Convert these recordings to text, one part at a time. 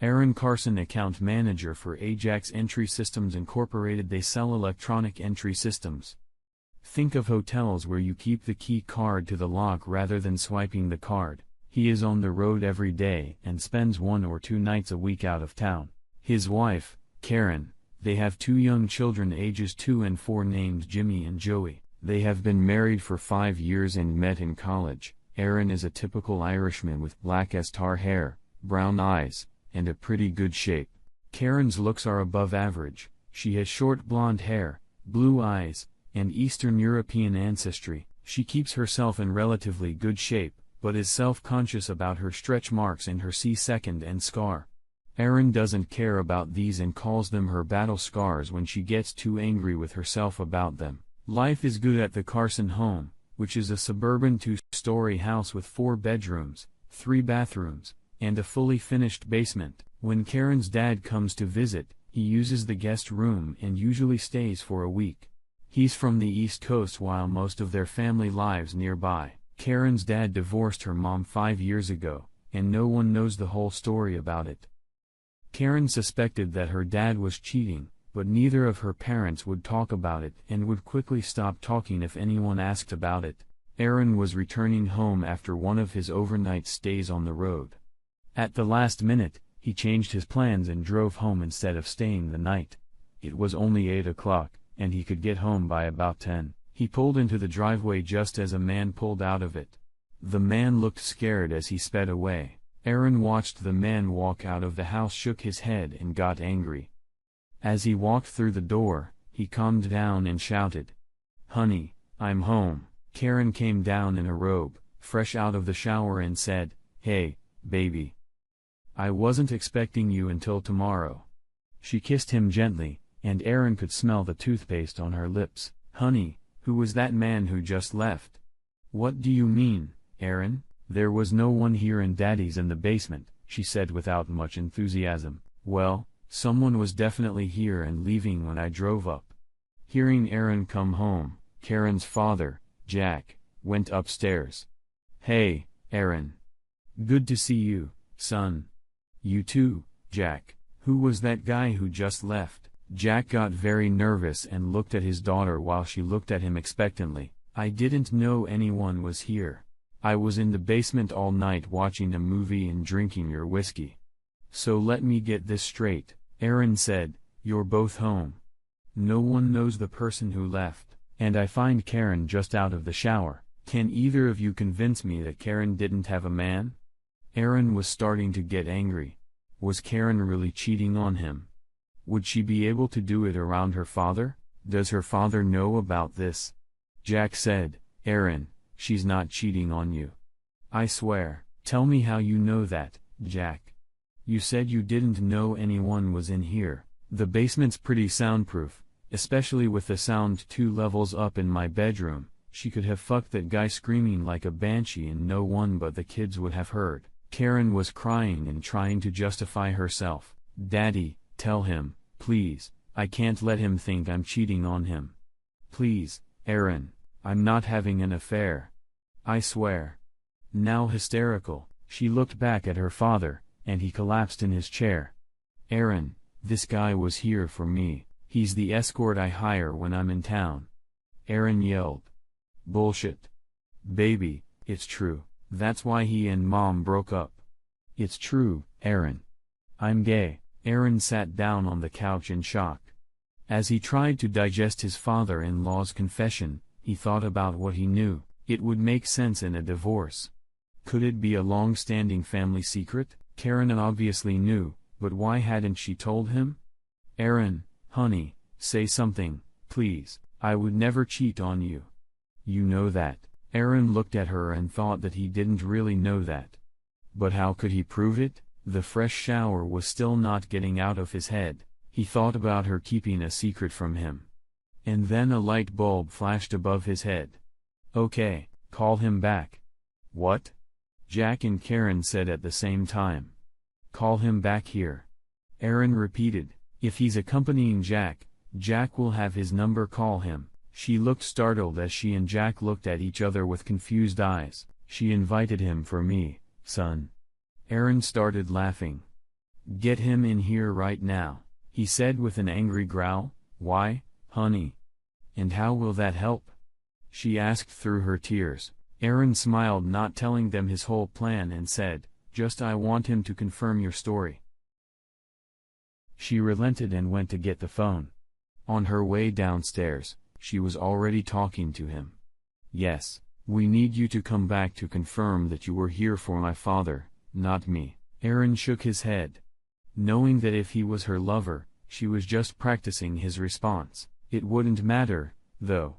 Aaron Carson, account manager for Ajax Entry Systems Incorporated. They sell electronic entry systems. Think of hotels where you keep the key card to the lock rather than swiping the card. He is on the road every day and spends 1 or 2 nights a week out of town. His wife, Karen, they have 2 young children ages 2 and 4 named Jimmy and Joey. They have been married for 5 years and met in college. Aaron is a typical Irishman with black as tar hair, brown eyes, and a pretty good shape. Karen's looks are above average. She has short blonde hair, blue eyes, and Eastern European ancestry. She keeps herself in relatively good shape, but is self-conscious about her stretch marks and her C-section and scar. Aaron doesn't care about these and calls them her battle scars when she gets too angry with herself about them. Life is good at the Carson home, which is a suburban 2-story house with 4 bedrooms, 3 bathrooms, and a fully finished basement. When Karen's dad comes to visit, he uses the guest room and usually stays for a week. He's from the East Coast while most of their family lives nearby. Karen's dad divorced her mom 5 years ago, and no one knows the whole story about it. Karen suspected that her dad was cheating, but neither of her parents would talk about it and would quickly stop talking if anyone asked about it. Aaron was returning home after one of his overnight stays on the road. At the last minute, he changed his plans and drove home instead of staying the night. It was only 8 o'clock, and he could get home by about 10. He pulled into the driveway just as a man pulled out of it. The man looked scared as he sped away. Aaron watched the man walk out of the house, shook his head and got angry. As he walked through the door, he calmed down and shouted, "Honey, I'm home." Karen came down in a robe, fresh out of the shower, and said, "Hey, baby. I wasn't expecting you until tomorrow." She kissed him gently, and Aaron could smell the toothpaste on her lips. "Honey, who was that man who just left?" "What do you mean, Aaron?" "There was no one here and Daddy's in the basement," she said without much enthusiasm. "Well, someone was definitely here and leaving when I drove up." Hearing Aaron come home, Karen's father, Jack, went upstairs. "Hey, Aaron. Good to see you, son." "You too, Jack. Who was that guy who just left?" Jack got very nervous and looked at his daughter while she looked at him expectantly. "I didn't know anyone was here. I was in the basement all night watching a movie and drinking your whiskey." "So let me get this straight," Aaron said, "you're both home. No one knows the person who left, and I find Karen just out of the shower. Can either of you convince me that Karen didn't have a man?" Aaron was starting to get angry. Was Karen really cheating on him? Would she be able to do it around her father? Does her father know about this? Jack said, "Aaron, she's not cheating on you. I swear." "Tell me how you know that, Jack. You said you didn't know anyone was in here." "The basement's pretty soundproof, especially with the sound 2 levels up in my bedroom. She could have fucked that guy screaming like a banshee and no one but the kids would have heard." Karen was crying and trying to justify herself. "Daddy, tell him, please. I can't let him think I'm cheating on him. Please, Aaron, I'm not having an affair. I swear." Now hysterical, she looked back at her father, and he collapsed in his chair. "Aaron, this guy was here for me. He's the escort I hire when I'm in town." Aaron yelled. "Bullshit. Baby, it's true. That's why he and Mom broke up." "It's true, Aaron. I'm gay." Aaron sat down on the couch in shock. As he tried to digest his father-in-law's confession, he thought about what he knew. It would make sense in a divorce. Could it be a long-standing family secret? Karen obviously knew, but why hadn't she told him? "Aaron, honey, say something, please. I would never cheat on you. You know that." Aaron looked at her and thought that he didn't really know that. But how could he prove it? The fresh shower was still not getting out of his head. He thought about her keeping a secret from him. And then a light bulb flashed above his head. "Okay, call him back." "What?" Jack and Karen said at the same time. "Call him back here." Aaron repeated, "If he's accompanying Jack, Jack will have his number, call him." She looked startled as she and Jack looked at each other with confused eyes. "She invited him for me, son." Aaron started laughing. "Get him in here right now," he said with an angry growl. "Why, honey? And how will that help?" she asked through her tears. Aaron smiled, not telling them his whole plan, and said, "Just I want him to confirm your story." She relented and went to get the phone. On her way downstairs, she was already talking to him. "Yes, we need you to come back to confirm that you were here for my father, not me." Aaron shook his head. Knowing that if he was her lover, she was just practicing his response. It wouldn't matter, though.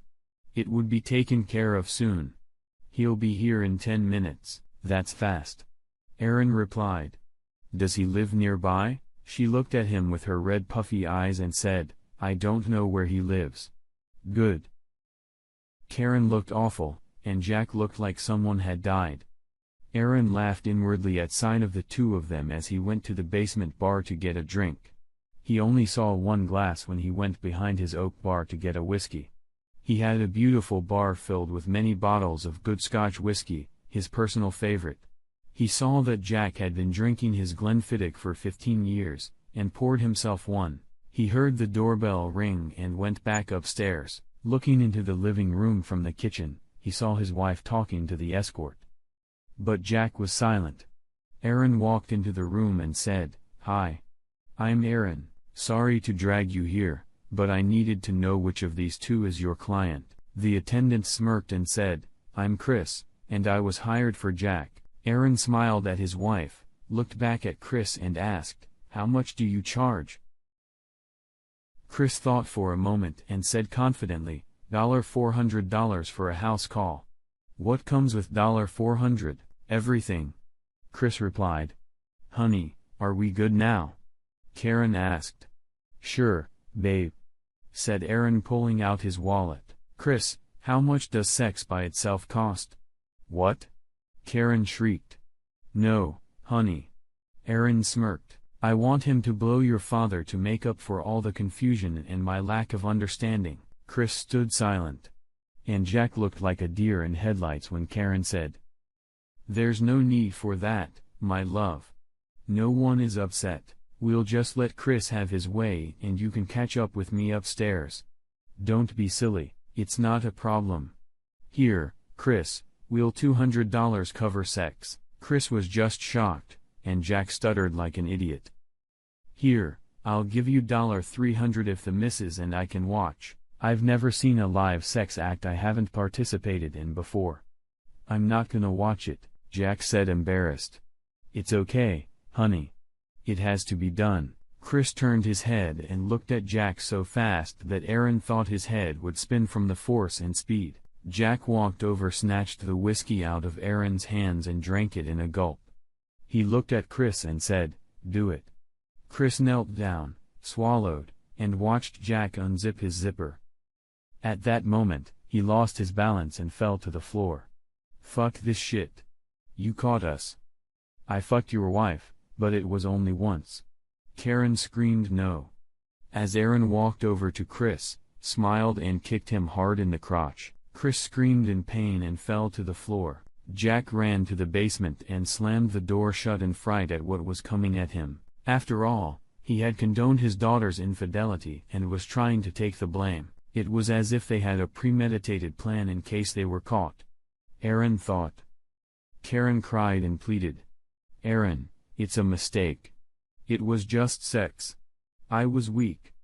It would be taken care of soon. "He'll be here in 10 minutes, that's fast," Aaron replied. "Does he live nearby?" She looked at him with her red puffy eyes and said, "I don't know where he lives." "Good." Karen looked awful, and Jack looked like someone had died. Aaron laughed inwardly at sight of the two of them as he went to the basement bar to get a drink. He only saw one glass when he went behind his oak bar to get a whiskey. He had a beautiful bar filled with many bottles of good Scotch whiskey, his personal favorite. He saw that Jack had been drinking his Glenfiddich for 15 years, and poured himself one. He heard the doorbell ring and went back upstairs. Looking into the living room from the kitchen, he saw his wife talking to the escort. But Jack was silent. Aaron walked into the room and said, "Hi. I'm Aaron, sorry to drag you here, but I needed to know which of these two is your client." The attendant smirked and said, "I'm Chris, and I was hired for Jack." Aaron smiled at his wife, looked back at Chris and asked, "How much do you charge?" Chris thought for a moment and said confidently, $400 for a house call." "What comes with $400? Everything," Chris replied. "Honey, are we good now?" Karen asked. "Sure, babe," said Aaron, pulling out his wallet. "Chris, how much does sex by itself cost?" "What?" Karen shrieked. "No, honey." Aaron smirked. "I want him to blow your father to make up for all the confusion and my lack of understanding." Chris stood silent. And Jack looked like a deer in headlights when Karen said, "There's no need for that, my love. No one is upset. We'll just let Chris have his way and you can catch up with me upstairs. Don't be silly, it's not a problem. Here, Chris, will $200 cover sex?" Chris was just shocked, and Jack stuttered like an idiot. "Here, I'll give you $300 if the misses and I can watch. I've never seen a live sex act I haven't participated in before." "I'm not gonna watch it," Jack said, embarrassed. "It's okay, honey. It has to be done." Chris turned his head and looked at Jack so fast that Aaron thought his head would spin from the force and speed. Jack walked over, snatched the whiskey out of Aaron's hands and drank it in a gulp. He looked at Chris and said, "Do it." Chris knelt down, swallowed, and watched Jack unzip his zipper. At that moment, he lost his balance and fell to the floor. "Fuck this shit. You caught us." "I fucked your wife, but it was only once." Karen screamed no. As Aaron walked over to Chris, smiled and kicked him hard in the crotch, Chris screamed in pain and fell to the floor. Jack ran to the basement and slammed the door shut in fright at what was coming at him. After all, he had condoned his daughter's infidelity and was trying to take the blame. It was as if they had a premeditated plan in case they were caught. Aaron thought. Karen cried and pleaded. "Aaron, it's a mistake. It was just sex. I was weak.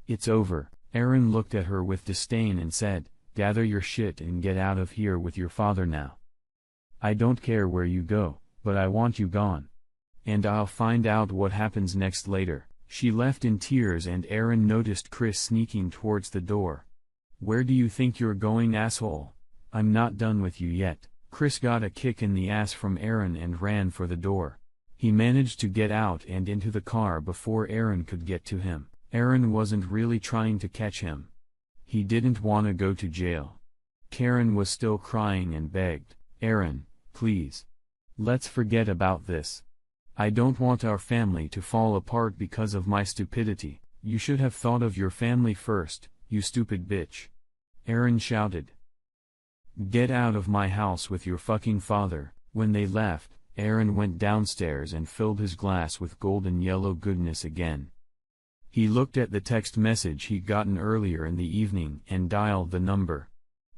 It's over." Aaron looked at her with disdain and said, "Gather your shit and get out of here with your father now. I don't care where you go, but I want you gone. And I'll find out what happens next later." She left in tears and Aaron noticed Chris sneaking towards the door. "Where do you think you're going, asshole? I'm not done with you yet." Chris got a kick in the ass from Aaron and ran for the door. He managed to get out and into the car before Aaron could get to him. Aaron wasn't really trying to catch him. He didn't want to go to jail. Karen was still crying and begged, "Aaron, please. Let's forget about this. I don't want our family to fall apart because of my stupidity." "You should have thought of your family first, you stupid bitch," Aaron shouted. "Get out of my house with your fucking father." When they left, Aaron went downstairs and filled his glass with golden yellow goodness again. He looked at the text message he'd gotten earlier in the evening and dialed the number.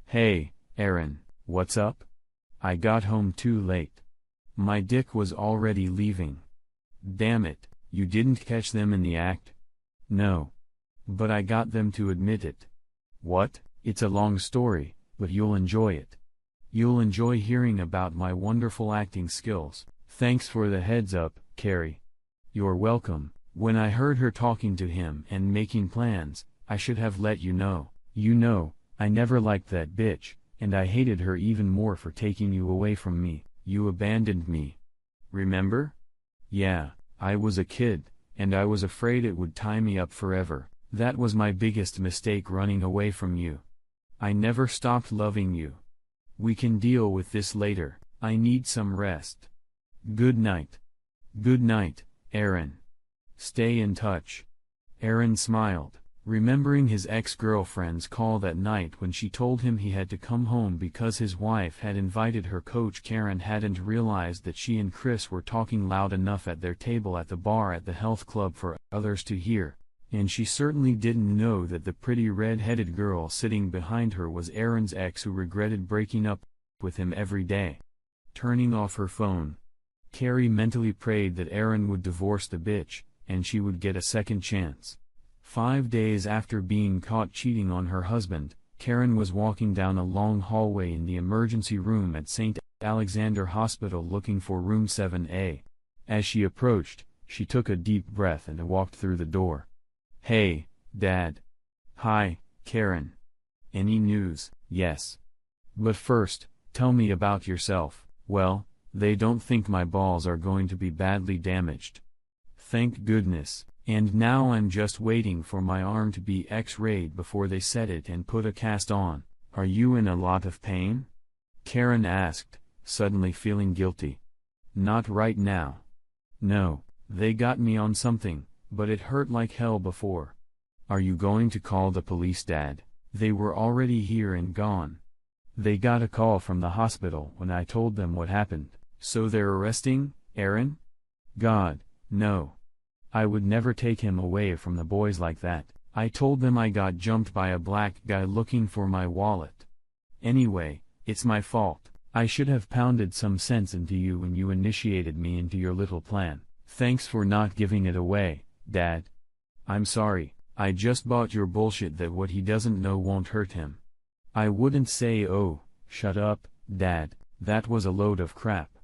"Hey, Aaron, what's up? I got home too late. My dick was already leaving. Damn it, you didn't catch them in the act?" "No. But I got them to admit it." "What?" "It's a long story, but you'll enjoy it. You'll enjoy hearing about my wonderful acting skills." "Thanks for the heads up, Carrie." "You're welcome. When I heard her talking to him and making plans, I should have let you know. You know, I never liked that bitch, and I hated her even more for taking you away from me. You abandoned me. Remember?" "Yeah, I was a kid, and I was afraid it would tie me up forever. That was my biggest mistake, running away from you. I never stopped loving you. We can deal with this later. I need some rest. Good night." "Good night, Aaron. Stay in touch." Aaron smiled, remembering his ex-girlfriend's call that night when she told him he had to come home because his wife had invited her. Coach Karen hadn't realized that she and Chris were talking loud enough at their table at the bar at the health club for others to hear, and she certainly didn't know that the pretty red-headed girl sitting behind her was Aaron's ex who regretted breaking up with him every day. Turning off her phone, Carrie mentally prayed that Aaron would divorce the bitch, and she would get a second chance. 5 days after being caught cheating on her husband, Karen was walking down a long hallway in the emergency room at St. Alexander Hospital looking for room 7A. As she approached, she took a deep breath and walked through the door. "Hey, Dad." "Hi, Karen. Any news?" "Yes. But first, tell me about yourself." "Well, they don't think my balls are going to be badly damaged. Thank goodness, and now I'm just waiting for my arm to be x-rayed before they set it and put a cast on." "Are you in a lot of pain?" Karen asked, suddenly feeling guilty. "Not right now. No, they got me on something, but it hurt like hell before." "Are you going to call the police, Dad?" "They were already here and gone. They got a call from the hospital when I told them what happened." "So they're arresting Aaron?" "God, no. I would never take him away from the boys like that. I told them I got jumped by a black guy looking for my wallet. Anyway, it's my fault. I should have pounded some sense into you when you initiated me into your little plan. Thanks for not giving it away, Dad. I'm sorry, I just bought your bullshit that what he doesn't know won't hurt him." "I wouldn't say oh, shut up, Dad, that was a load of crap.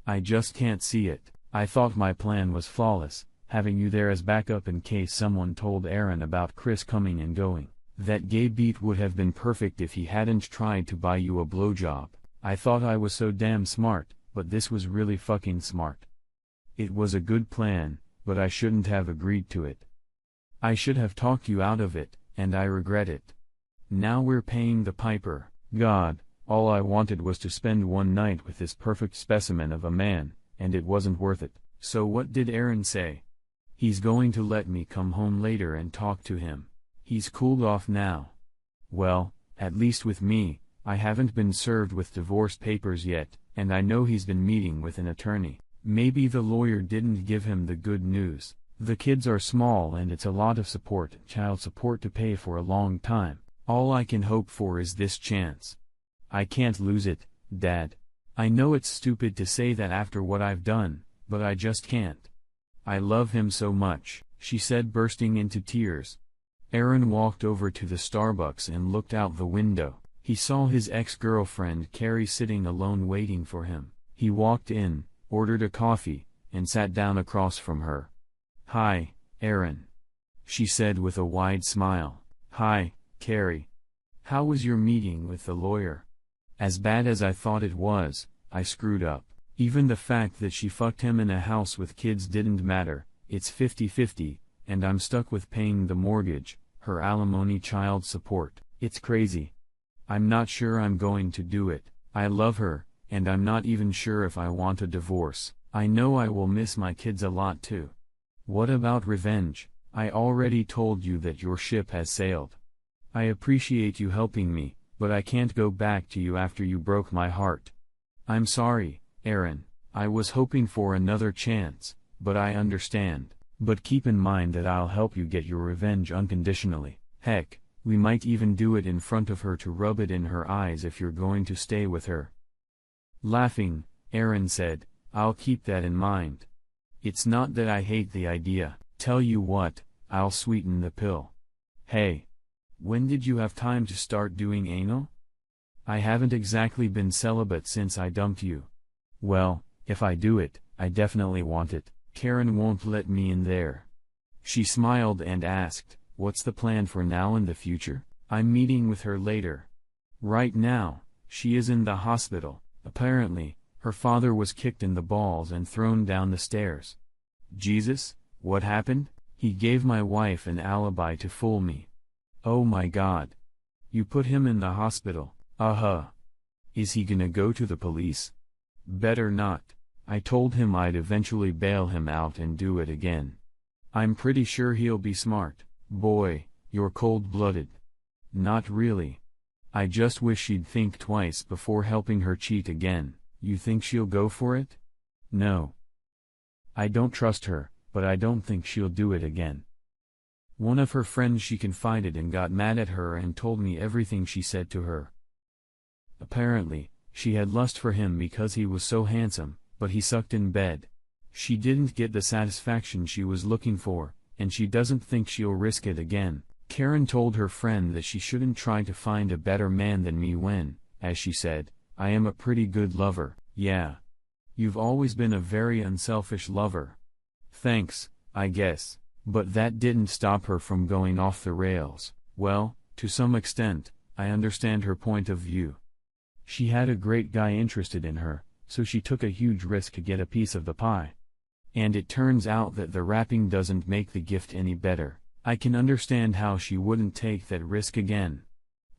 I just can't see it. I thought my plan was flawless, having you there as backup in case someone told Aaron about Chris coming and going. That gay beat would have been perfect if he hadn't tried to buy you a blowjob. I thought I was so damn smart, but this was really fucking smart. It was a good plan, but I shouldn't have agreed to it. I should have talked you out of it, and I regret it. Now we're paying the piper. God, all I wanted was to spend one night with this perfect specimen of a man, and it wasn't worth it." "So what did Aaron say?" "He's going to let me come home later and talk to him. He's cooled off now." "Well, at least with me, I haven't been served with divorce papers yet, and I know he's been meeting with an attorney. Maybe the lawyer didn't give him the good news. The kids are small and it's a lot of support, child support to pay for a long time. All I can hope for is this chance. I can't lose it, Dad. I know it's stupid to say that after what I've done, but I just can't. I love him so much," she said, bursting into tears. Aaron walked over to the Starbucks and looked out the window. He saw his ex-girlfriend Carrie sitting alone waiting for him. He walked in, ordered a coffee, and sat down across from her. "Hi, Aaron," she said with a wide smile. "Hi, Carrie. How was your meeting with the lawyer?" "As bad as I thought it was. I screwed up. Even the fact that she fucked him in a house with kids didn't matter. It's 50-50, and I'm stuck with paying the mortgage, her alimony, child support. It's crazy. I'm not sure I'm going to do it. I love her, and I'm not even sure if I want a divorce. I know I will miss my kids a lot too. What about revenge? I already told you that your ship has sailed. I appreciate you helping me, but I can't go back to you after you broke my heart. I'm sorry, Aaron. I was hoping for another chance, but I understand. But keep in mind that I'll help you get your revenge unconditionally. Heck, we might even do it in front of her to rub it in her eyes if you're going to stay with her." Laughing, Aaron said, "I'll keep that in mind. It's not that I hate the idea. Tell you what, I'll sweeten the pill. Hey, when did you have time to start doing anal? I haven't exactly been celibate since I dumped you." "Well, if I do it, I definitely want it. Karen won't let me in there." She smiled and asked, "What's the plan for now and the future?" "I'm meeting with her later. Right now, she is in the hospital. Apparently, her father was kicked in the balls and thrown down the stairs." "Jesus, what happened?" "He gave my wife an alibi to fool me." "Oh my God. You put him in the hospital?" "Uh-huh. Is he gonna go to the police?" "Better not. I told him I'd eventually bail him out and do it again. I'm pretty sure he'll be smart." "Boy, you're cold-blooded." "Not really. I just wish she'd think twice before helping her cheat again." "You think she'll go for it?" "No. I don't trust her, but I don't think she'll do it again. One of her friends she confided in got mad at her and told me everything she said to her. Apparently, she had lust for him because he was so handsome, but he sucked in bed. She didn't get the satisfaction she was looking for, and she doesn't think she'll risk it again." Karen told her friend that she shouldn't try to find a better man than me when, as she said, "I am a pretty good lover." "Yeah. You've always been a very unselfish lover." "Thanks, I guess." But that didn't stop her from going off the rails. "Well, to some extent, I understand her point of view. She had a great guy interested in her, so she took a huge risk to get a piece of the pie. And it turns out that the wrapping doesn't make the gift any better. I can understand how she wouldn't take that risk again.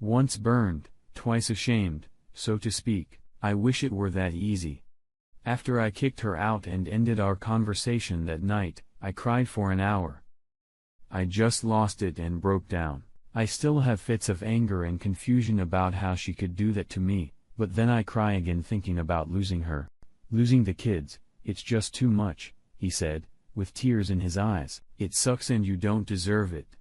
Once burned, twice ashamed, so to speak. I wish it were that easy." After I kicked her out and ended our conversation that night, I cried for an hour. I just lost it and broke down. I still have fits of anger and confusion about how she could do that to me, but then I cry again thinking about losing her. "Losing the kids, it's just too much," he said, with tears in his eyes. "It sucks and you don't deserve it.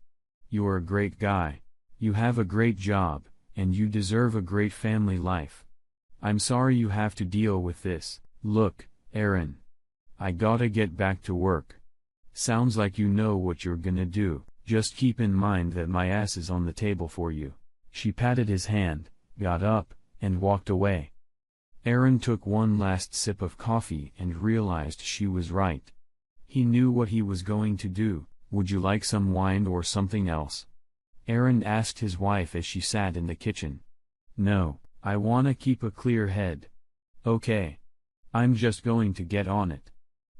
You're a great guy. You have a great job, and you deserve a great family life. I'm sorry you have to deal with this." "Look, Aaron. I gotta get back to work. Sounds like you know what you're gonna do. Just keep in mind that my ass is on the table for you." She patted his hand, got up, and walked away. Aaron took one last sip of coffee and realized she was right. He knew what he was going to do. "Would you like some wine or something else?" Aaron asked his wife as she sat in the kitchen. "No, I wanna keep a clear head." "Okay. I'm just going to get on it.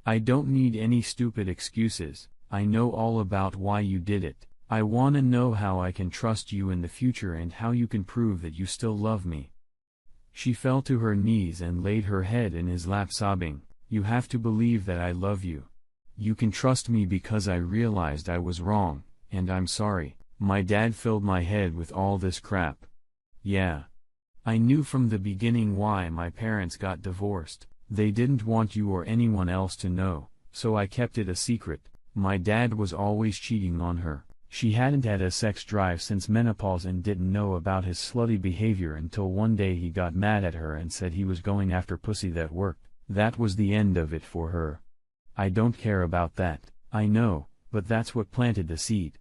I don't need any stupid excuses. I know all about why you did it. I wanna know how I can trust you in the future and how you can prove that you still love me." She fell to her knees and laid her head in his lap sobbing. "You have to believe that I love you. You can trust me because I realized I was wrong, and I'm sorry. My dad filled my head with all this crap. Yeah. I knew from the beginning why my parents got divorced. They didn't want you or anyone else to know, so I kept it a secret. My dad was always cheating on her. She hadn't had a sex drive since menopause and didn't know about his slutty behavior until one day he got mad at her and said he was going after pussy that worked. That was the end of it for her. I don't care about that, I know, but that's what planted the seed.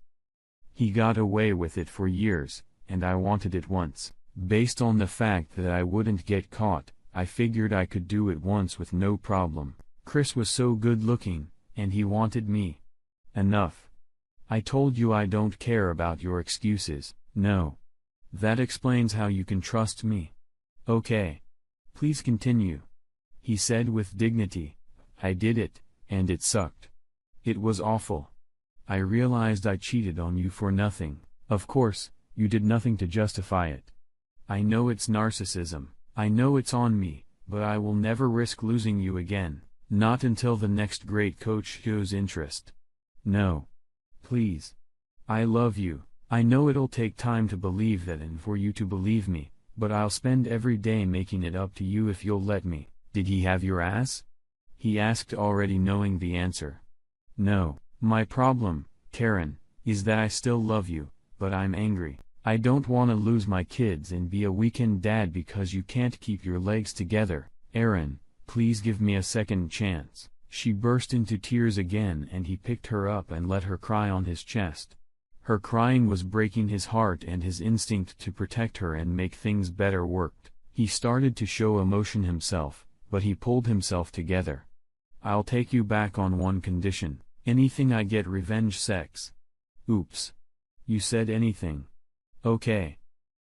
He got away with it for years, and I wanted it once. Based on the fact that I wouldn't get caught, I figured I could do it once with no problem. Chris was so good looking, and he wanted me. Enough. I told you I don't care about your excuses." "No. That explains how you can trust me." "Okay. Please continue." He said with dignity. "I did it, and it sucked. It was awful. I realized I cheated on you for nothing. Of course, you did nothing to justify it. I know it's narcissism. I know it's on me, but I will never risk losing you again. Not until the next great coach shows interest. No. Please. I love you. I know it'll take time to believe that and for you to believe me, but I'll spend every day making it up to you if you'll let me." "Did he have your ass?" he asked, already knowing the answer. No, my problem, Karen, is that I still love you, but I'm angry. I don't want to lose my kids and be a weekend dad because you can't keep your legs together. Aaron, please give me a second chance. She burst into tears again, and he picked her up and let her cry on his chest. Her crying was breaking his heart, and his instinct to protect her and make things better worked. He started to show emotion himself, but he pulled himself together. I'll take you back on one condition. Anything I get revenge sex. Oops. You said anything. Okay.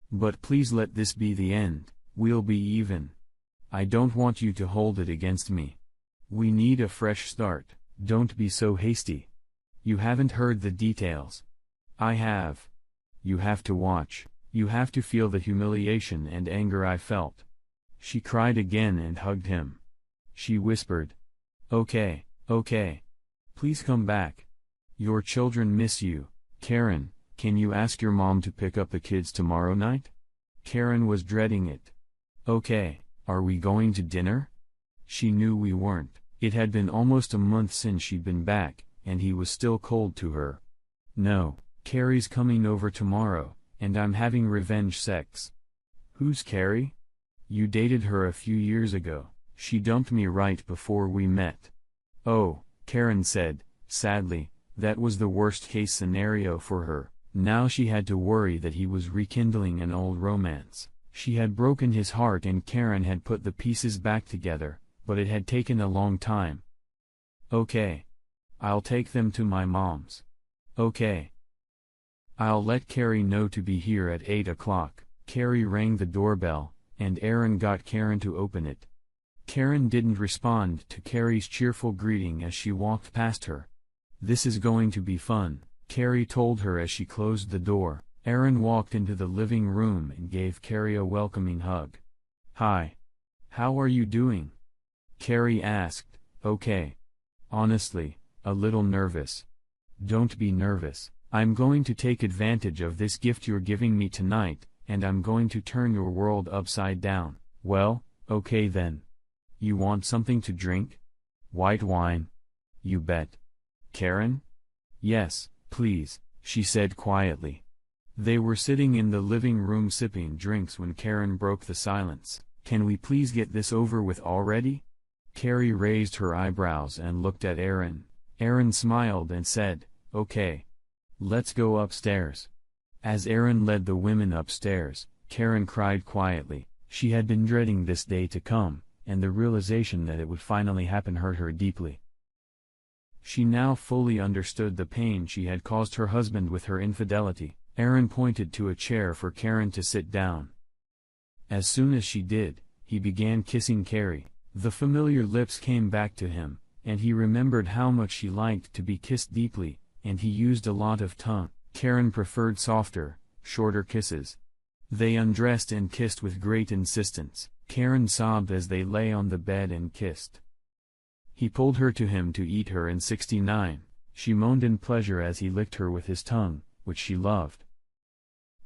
But please let this be the end. We'll be even. I don't want you to hold it against me. We need a fresh start. Don't be so hasty. You haven't heard the details. I have. You have to watch. You have to feel the humiliation and anger I felt. She cried again and hugged him. She whispered. Okay, okay. Please come back. Your children miss you. Karen, can you ask your mom to pick up the kids tomorrow night? Karen was dreading it. Okay, are we going to dinner? She knew we weren't. It had been almost a month since she'd been back, and he was still cold to her. No, Carrie's coming over tomorrow, and I'm having revenge sex. Who's Carrie? You dated her a few years ago. She dumped me right before we met. Oh, Karen said, sadly, that was the worst-case scenario for her. Now she had to worry that he was rekindling an old romance. She had broken his heart and Karen had put the pieces back together, but it had taken a long time. Okay. I'll take them to my mom's. Okay. I'll let Carrie know to be here at 8 o'clock. Carrie rang the doorbell, and Aaron got Karen to open it. Karen didn't respond to Carrie's cheerful greeting as she walked past her. This is going to be fun, Carrie told her as she closed the door. Aaron walked into the living room and gave Carrie a welcoming hug. Hi. How are you doing? Carrie asked. Okay. Honestly, a little nervous. Don't be nervous. I'm going to take advantage of this gift you're giving me tonight, and I'm going to turn your world upside down. Well, okay then. You want something to drink? White wine? You bet. Karen? Yes, please, she said quietly. They were sitting in the living room sipping drinks when Karen broke the silence. Can we please get this over with already? Carrie raised her eyebrows and looked at Aaron. Aaron smiled and said, okay. Let's go upstairs. As Aaron led the women upstairs, Karen cried quietly. She had been dreading this day to come, and the realization that it would finally happen hurt her deeply. She now fully understood the pain she had caused her husband with her infidelity. Aaron pointed to a chair for Karen to sit down. As soon as she did, he began kissing Carrie. The familiar lips came back to him, and he remembered how much she liked to be kissed deeply, and he used a lot of tongue. Karen preferred softer, shorter kisses. They undressed and kissed with great insistence. Karen sobbed as they lay on the bed and kissed. He pulled her to him to eat her in 69. She moaned in pleasure as he licked her with his tongue, which she loved.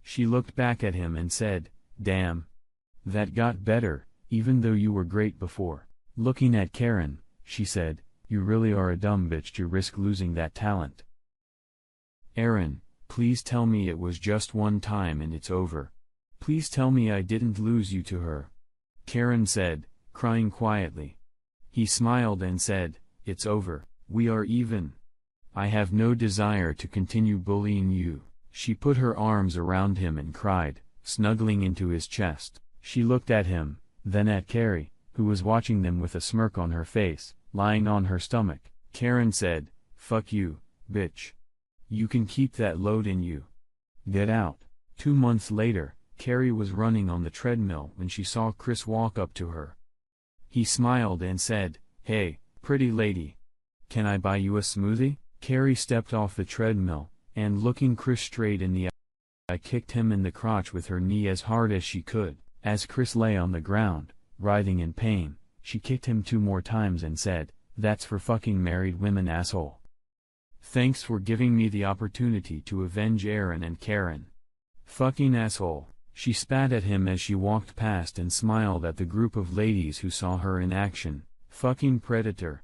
She looked back at him and said, damn. That got better, even though you were great before. Looking at Karen, she said, you really are a dumb bitch to risk losing that talent. Aaron, please tell me it was just one time and it's over. Please tell me I didn't lose you to her. Karen said, crying quietly. He smiled and said, it's over. We are even. I have no desire to continue bullying you. She put her arms around him and cried, snuggling into his chest. She looked at him, then at Carrie, who was watching them with a smirk on her face, lying on her stomach. Karen said, fuck you, bitch. You can keep that load in you. Get out. 2 months later, Carrie was running on the treadmill when she saw Chris walk up to her. He smiled and said, hey, pretty lady. Can I buy you a smoothie? Carrie stepped off the treadmill, and looking Chris straight in the eye, kicked him in the crotch with her knee as hard as she could. As Chris lay on the ground, writhing in pain, she kicked him 2 more times and said, that's for fucking married women, asshole. Thanks for giving me the opportunity to avenge Aaron and Karen. Fucking asshole. She spat at him as she walked past and smiled at the group of ladies who saw her in action. Fucking predator.